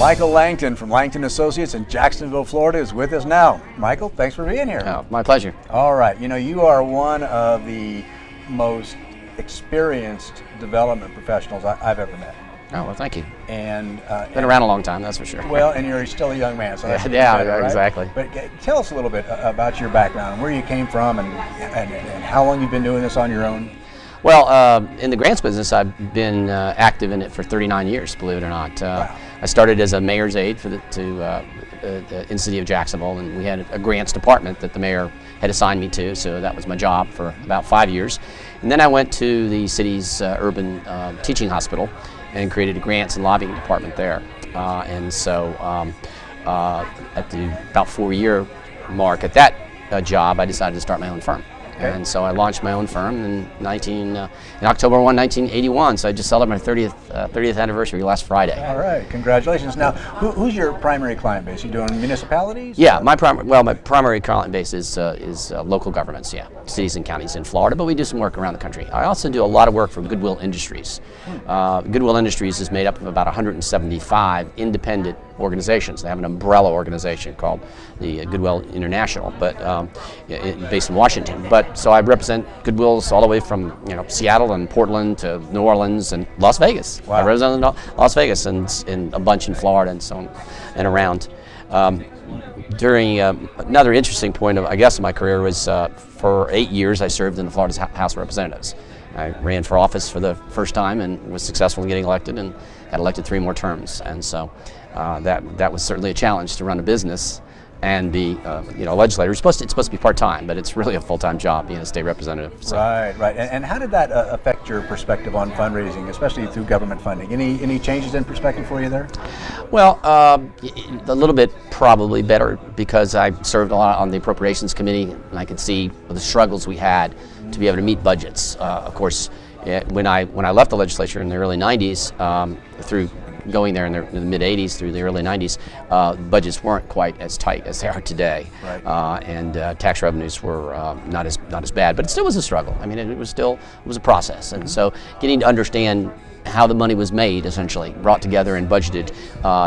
Michael Langton from Langton Associates in Jacksonville, Florida is with us now. Michael, thanks for being here. Oh, my pleasure. All right, you know, you are one of the most experienced development professionals I've ever met. Oh, well, thank you. And been around a long time, that's for sure. Well, and you're still a young man, so that's yeah, better, right? Exactly. But tell us a little bit about your background, where you came from, and how long you've been doing this on your own. Well, in the grants business, I've been active in it for 39 years, believe it or not. Wow. I started as a mayor's aide in the city of Jacksonville, and we had a grants department that the mayor had assigned me to, so that was my job for about 5 years. And then I went to the city's urban teaching hospital and created a grants and lobbying department there. And so at the about 4-year mark at that job, I decided to start my own firm. Okay. And so I launched my own firm in October 1, 1981. So I just celebrated my 30th anniversary last Friday. All right, congratulations. Now, who's your primary client base? You doing municipalities? Yeah, my primary client base is local governments. Yeah, cities and counties in Florida, but we do some work around the country. I also do a lot of work for Goodwill Industries. Goodwill Industries is made up of about 175 independent organizations. They have an umbrella organization called the Goodwill International, but based in Washington. But so I represent Goodwills all the way from Seattle and Portland to New Orleans and Las Vegas. Wow. I represent Las Vegas and a bunch in Florida and so on and around. During another interesting point of my career was for 8 years I served in the Florida House of Representatives. I ran for office for the first time and was successful in getting elected and had elected 3 more terms. And so that was certainly a challenge to run a business and be a legislator. It's supposed to be part-time, but it's really a full-time job being a state representative. So. Right. And how did that affect your perspective on fundraising, especially through government funding? Any changes in perspective for you there? Well, a little bit probably better because I served a lot on the Appropriations Committee, and I could see the struggles we had to be able to meet budgets. Of course, when I left the legislature in the early 90s, through going there in the mid-'80s through the early 90s, budgets weren't quite as tight as they are today, right. And tax revenues were not as bad, but it still was a struggle. I mean, it was a process, and so getting to understand how the money was made, essentially brought together and budgeted,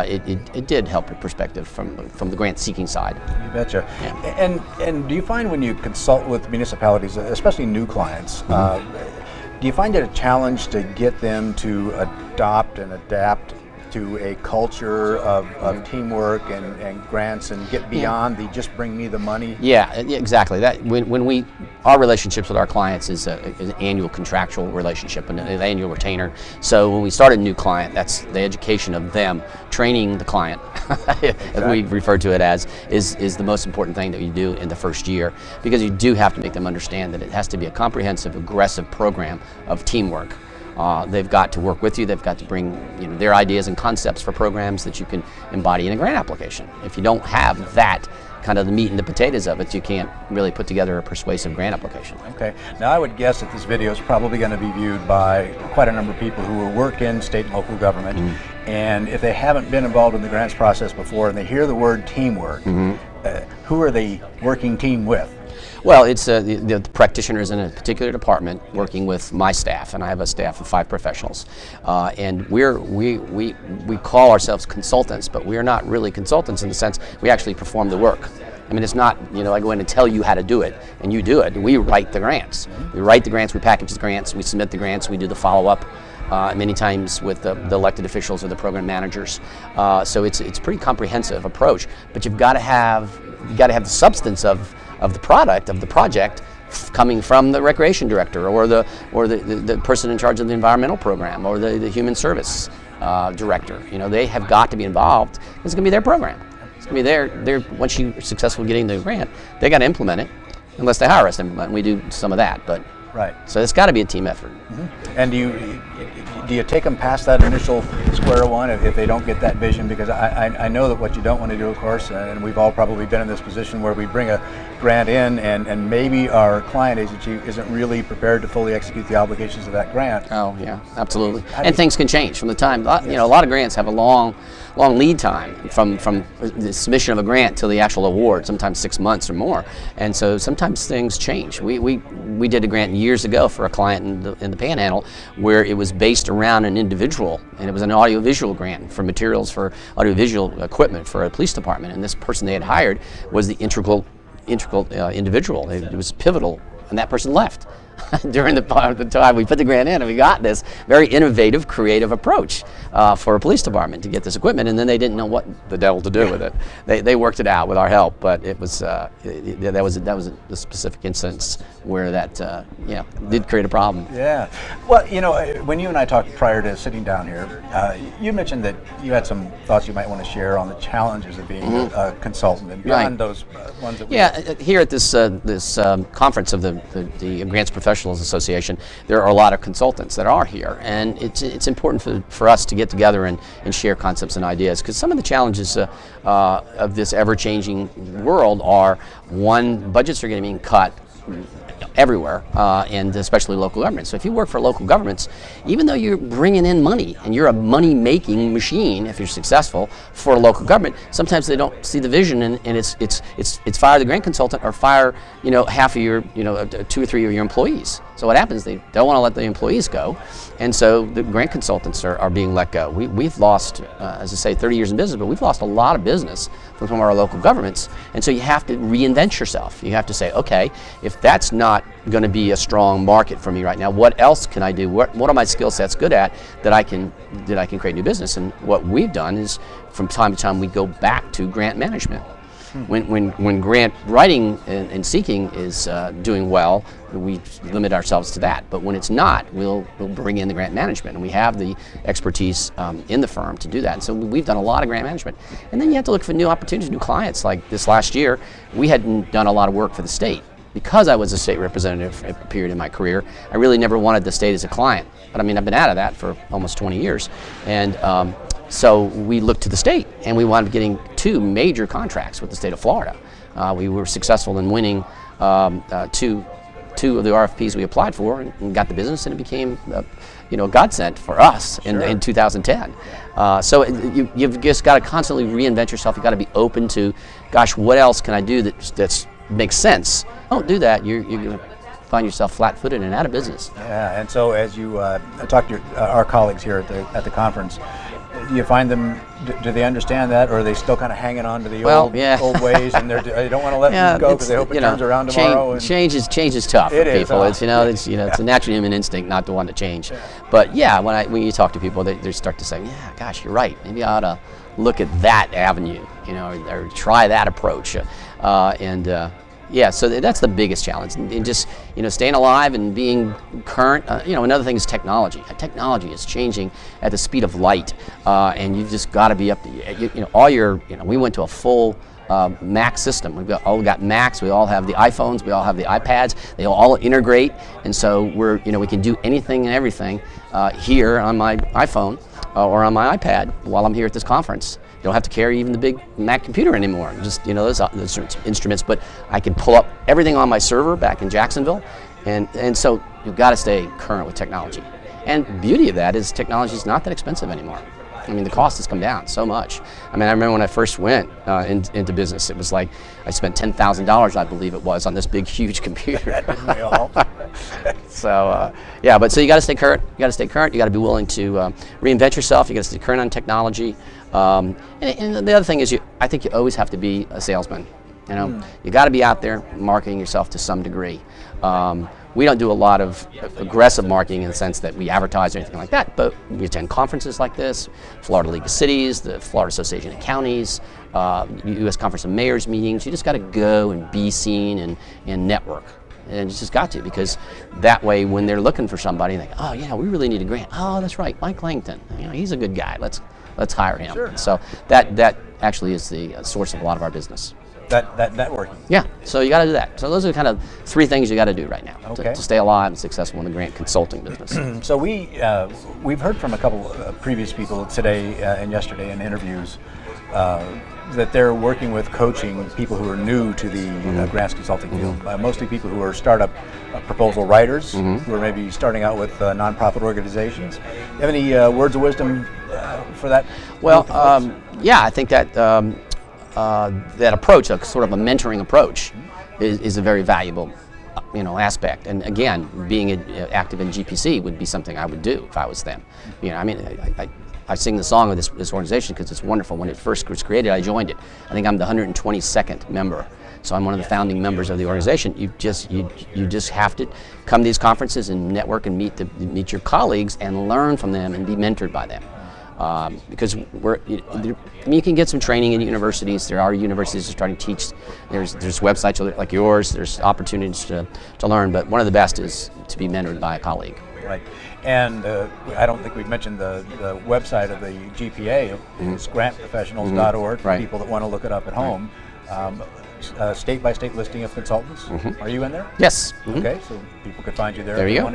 it did help your perspective from the grant-seeking side. You betcha. Yeah. And do you find when you consult with municipalities, especially new clients, do you find it a challenge to get them to adopt and adapt to a culture of teamwork and grants and get beyond the just bring me the money? Yeah, exactly. That our relationships with our clients is an annual contractual relationship and an annual retainer. So when we start a new client, that's the education of them, training the client, as we refer to it as, is the most important thing that you do in the first year, because you do have to make them understand that it has to be a comprehensive, aggressive program of teamwork. They've got to work with you. They've got to bring their ideas and concepts for programs that you can embody in a grant application. If you don't have that kind of the meat and the potatoes of it, you can't really put together a persuasive grant application. Okay. Now I would guess that this video is probably going to be viewed by quite a number of people who work in state and local government. And if they haven't been involved in the grants process before and they hear the word teamwork, who are they working team with? Well, it's the practitioners in a particular department working with my staff, and I have a staff of 5 professionals. And we call ourselves consultants, but we are not really consultants in the sense we actually perform the work. I mean, it's not, I go in and tell you how to do it, and you do it. We write the grants. We write the grants, we package the grants, we submit the grants, we do the follow-up. Many times with the elected officials or the program managers. So it's a pretty comprehensive approach, but you've got to have the substance of the product, of the project, coming from the recreation director or the person in charge of the environmental program or the human service director. They have got to be involved. It's going to be their program. It's going to be their once you're successful getting the grant, they got to implement it, unless they hire us to implement, and we do some of that. But right. So it's got to be a team effort. And do you take them past that initial square one if they don't get that vision? Because I know that what you don't want to do, of course, and we've all probably been in this position where we bring a grant in and maybe our client agency isn't really prepared to fully execute the obligations of that grant. Oh yeah, absolutely. And things can change from the time. A lot of grants have a long lead time from the submission of a grant till the actual award, sometimes 6 months or more. And so sometimes things change. We did a grant years ago for a client in the Panhandle, where it was based around an individual, and it was an audiovisual grant for materials for audiovisual equipment for a police department, and this person they had hired was the integral individual. It was pivotal, and that person left during the time we put the grant in, and we got this very innovative, creative approach for a police department to get this equipment, and then they didn't know what the devil to do with it. They worked it out with our help, but it was that was a specific instance where that did create a problem. Yeah. Well, when you and I talked prior to sitting down here, you mentioned that you had some thoughts you might want to share on the challenges of being a consultant and beyond those ones that we here at this conference of the Grants Professionals Association, there are a lot of consultants that are here, and it's important for us to get together and share concepts and ideas, because some of the challenges of this ever-changing world are, one, budgets are getting cut everywhere, and especially local governments. So if you work for local governments, even though you're bringing in money and you're a money-making machine, if you're successful for a local government, sometimes they don't see the vision, and it's fire the grant consultant or fire half of your 2 or 3 of your employees. So what happens? They don't want to let the employees go, and so the grant consultants are being let go. We've lost, as I say, 30 years in business, but we've lost a lot of business from some of our local governments, and so you have to reinvent yourself. You have to say, okay, if that's not going to be a strong market for me right now, what else can I do? What are my skill sets good at that I can create new business? And what we've done is, from time to time, we go back to grant management. When grant writing and seeking is doing well, we limit ourselves to that. But when it's not, we'll bring in the grant management, and we have the expertise in the firm to do that. And so we've done a lot of grant management. And then you have to look for new opportunities, new clients. Like this last year, we hadn't done a lot of work for the state. Because I was a state representative at a period in my career, I really never wanted the state as a client. But I mean, I've been out of that for almost 20 years. And so we looked to the state, and we wound up getting 2 major contracts with the state of Florida. We were successful in winning two of the RFPs we applied for, and got the business, and it became a godsend for us in 2010. So you've just got to constantly reinvent yourself. You've got to be open to, gosh, what else can I do that makes sense? Don't do that, you're going to find yourself flat-footed and out of business. Yeah, and so as you talk to our colleagues here at the conference, do you find them, do they understand that, or are they still kind of hanging on to the old ways, and they don't want to let them go because they hope it turns around tomorrow? Change is tough for people. It's a natural human instinct not to want to change. Yeah. But when you talk to people, they start to say, yeah, gosh, you're right. Maybe I ought to look at that avenue, or try that approach, so that's the biggest challenge, and just staying alive and being current. Another thing is technology. Technology is changing at the speed of light, and you've just got to be up to we went to a full Mac system. We've got Macs. We all have the iPhones. We all have the iPads. They all integrate, and so we can do anything and everything here on my iPhone or on my iPad while I'm here at this conference. You don't have to carry even the big Mac computer anymore, just those instruments, but I can pull up everything on my server back in Jacksonville, and so you've got to stay current with technology. And the beauty of that is technology is not that expensive anymore. I mean, the cost has come down so much. I mean, I remember when I first went into business, it was like I spent $10,000, I believe it was, on this big, huge computer. So so you got to stay current. You got to stay current. You got to be willing to reinvent yourself. You got to stay current on technology. And the other thing is, I think you always have to be a salesman. You got to be out there marketing yourself to some degree. We don't do a lot of aggressive marketing in the sense that we advertise or anything like that, but we attend conferences like this, Florida League of Cities, the Florida Association of Counties, U.S. Conference of Mayors meetings. You just got to go and be seen and network. And you just got to, because that way when they're looking for somebody, they go, oh yeah, we really need a grant. Oh, that's right, Mike Langton. He's a good guy. Let's hire him. Sure. So that actually is the source of a lot of our business. That networking. Yeah, so you got to do that. So those are kind of 3 things you got to do right now to stay alive and successful in the grant consulting business. So we've heard from a couple of previous people today and yesterday in interviews that they're working with coaching people who are new to the grants consulting field, mostly people who are startup proposal writers, who are maybe starting out with nonprofit organizations. Do you have any words of wisdom for that? Well, I think that that approach, a sort of a mentoring approach, is a very valuable aspect. And again, being active in GPC would be something I would do if I was them. I mean, I sing the song of this organization because it's wonderful. When it first was created, I joined it. I think I'm the 122nd member. So I'm one of the founding members of the organization. You just have to come to these conferences and network and meet your colleagues and learn from them and be mentored by them. Because you can get some training in universities. There are universities that are starting to teach. There's websites like yours. There's opportunities to learn. But one of the best is to be mentored by a colleague. Right. And I don't think we've mentioned the website of the GPA. It's grantprofessionals.org for people that want to look it up at home. State-by-state listing of consultants. Are you in there? Yes. Okay, so people could find you there. There you go.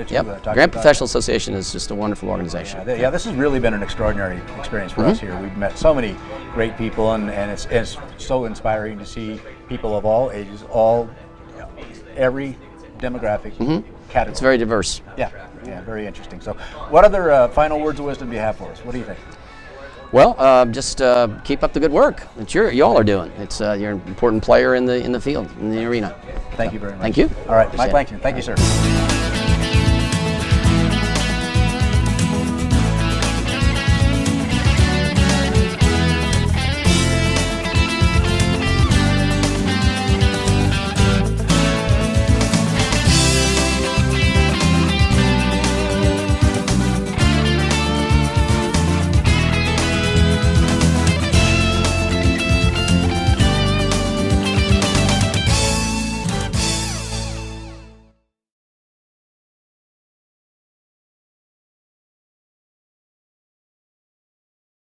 Grant Professional Association is just a wonderful organization. Yeah, this has really been an extraordinary experience for us here. We've met so many great people, and it's so inspiring to see people of all ages, every demographic category. It's very diverse. Yeah, very interesting. So, what other final words of wisdom do you have for us? What do you think? Well, just keep up the good work that y'all are doing. You're an important player in the field, in the arena. Thank you very much. Thank you. All right, Mike Langton. Thank you, sir.